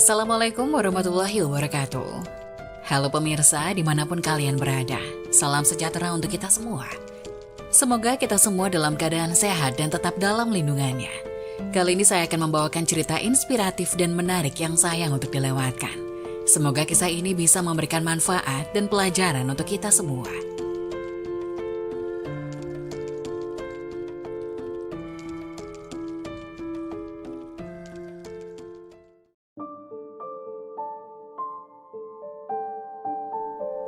Assalamualaikum warahmatullahi wabarakatuh. Halo pemirsa dimanapun kalian berada, salam sejahtera untuk kita semua. Semoga kita semua dalam keadaan sehat dan tetap dalam lindungannya. Kali ini saya akan membawakan cerita inspiratif dan menarik yang sayang untuk dilewatkan. Semoga kisah ini bisa memberikan manfaat dan pelajaran untuk kita semua.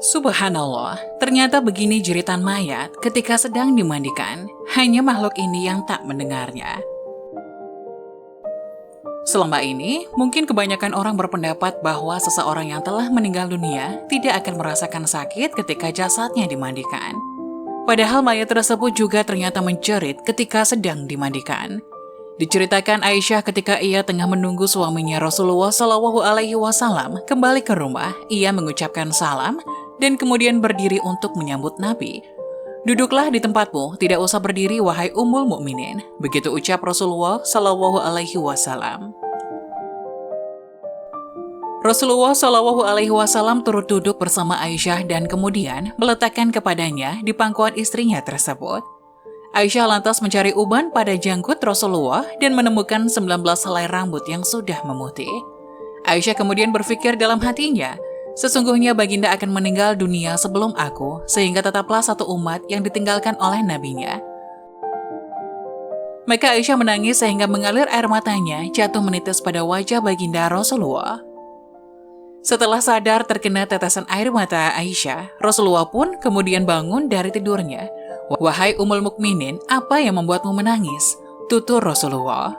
Subhanallah, ternyata begini jeritan mayat ketika sedang dimandikan, hanya makhluk ini yang tak mendengarnya. Selama ini, mungkin kebanyakan orang berpendapat bahwa seseorang yang telah meninggal dunia tidak akan merasakan sakit ketika jasadnya dimandikan. Padahal mayat tersebut juga ternyata menjerit ketika sedang dimandikan. Diceritakan Aisyah ketika ia tengah menunggu suaminya Rasulullah SAW kembali ke rumah, ia mengucapkan salam dan kemudian berdiri untuk menyambut Nabi. "Duduklah di tempatmu, tidak usah berdiri wahai Ummul Mukminin," begitu ucap Rasulullah SAW. Rasulullah SAW turut duduk bersama Aisyah dan kemudian meletakkan kepadanya di pangkuan istrinya tersebut. Aisyah lantas mencari uban pada janggut Rasulullah dan menemukan 19 helai rambut yang sudah memutih. Aisyah kemudian berpikir dalam hatinya, "Sesungguhnya baginda akan meninggal dunia sebelum aku, sehingga tetaplah satu umat yang ditinggalkan oleh nabinya." Maka Aisyah menangis sehingga mengalir air matanya jatuh menitis pada wajah baginda Rasulullah. Setelah sadar terkena tetesan air mata Aisyah, Rasulullah pun kemudian bangun dari tidurnya. "Wahai Ummul Mukminin, apa yang membuatmu menangis?" tutur Rasulullah.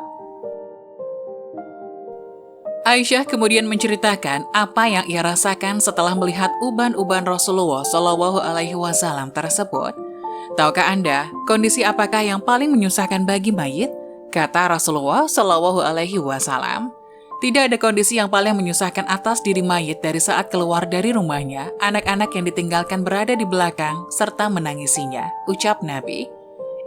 Aisyah kemudian menceritakan apa yang ia rasakan setelah melihat uban-uban Rasulullah SAW tersebut. "Tahukah Anda, kondisi apakah yang paling menyusahkan bagi mayit?" kata Rasulullah SAW. "Tidak ada kondisi yang paling menyusahkan atas diri mayit dari saat keluar dari rumahnya, anak-anak yang ditinggalkan berada di belakang, serta menangisinya," ucap Nabi.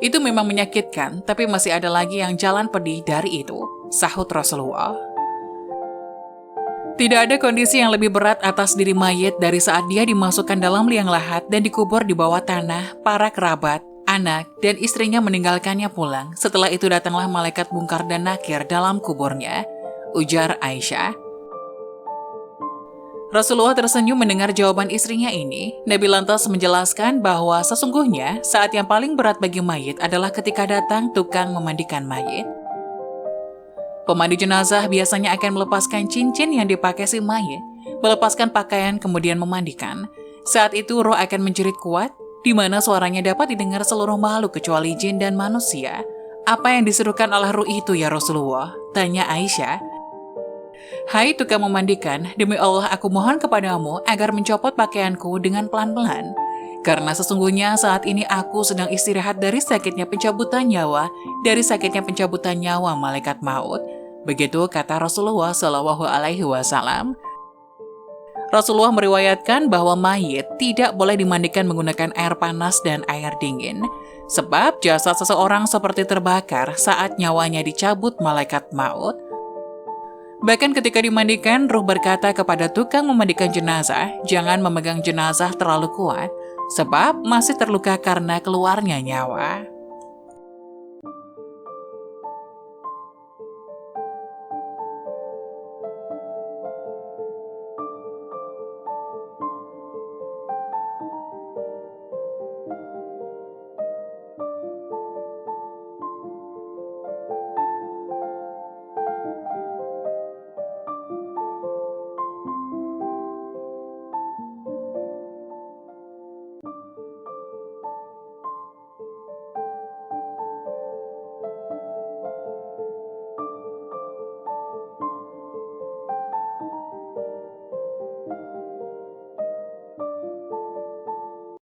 "Itu memang menyakitkan, tapi masih ada lagi yang jalan pedih dari itu," sahut Rasulullah. "Tidak ada kondisi yang lebih berat atas diri mayit dari saat dia dimasukkan dalam liang lahat dan dikubur di bawah tanah, para kerabat, anak, dan istrinya meninggalkannya pulang. Setelah itu datanglah malaikat Munkar dan Nakir dalam kuburnya," ujar Aisyah. Rasulullah tersenyum mendengar jawaban istrinya ini. Nabi lantas menjelaskan bahwa sesungguhnya saat yang paling berat bagi mayit adalah ketika datang tukang memandikan mayit. Pemandi jenazah biasanya akan melepaskan cincin yang dipakai si mayit, melepaskan pakaian kemudian memandikan. Saat itu roh akan menjerit kuat, di mana suaranya dapat didengar seluruh makhluk kecuali jin dan manusia. "Apa yang diserukan oleh ruh itu ya Rasulullah?" tanya Aisyah. "Hai tukang memandikan, demi Allah aku mohon kepadamu agar mencopot pakaianku dengan pelan-pelan. Karena sesungguhnya saat ini aku sedang istirahat dari sakitnya pencabutan nyawa, malaikat maut." Begitu kata Rasulullah SAW. Rasulullah meriwayatkan bahwa mayit tidak boleh dimandikan menggunakan air panas dan air dingin, sebab jasad seseorang seperti terbakar saat nyawanya dicabut malaikat maut. Bahkan ketika dimandikan, ruh berkata kepada tukang memandikan jenazah, "Jangan memegang jenazah terlalu kuat, sebab masih terluka karena keluarnya nyawa."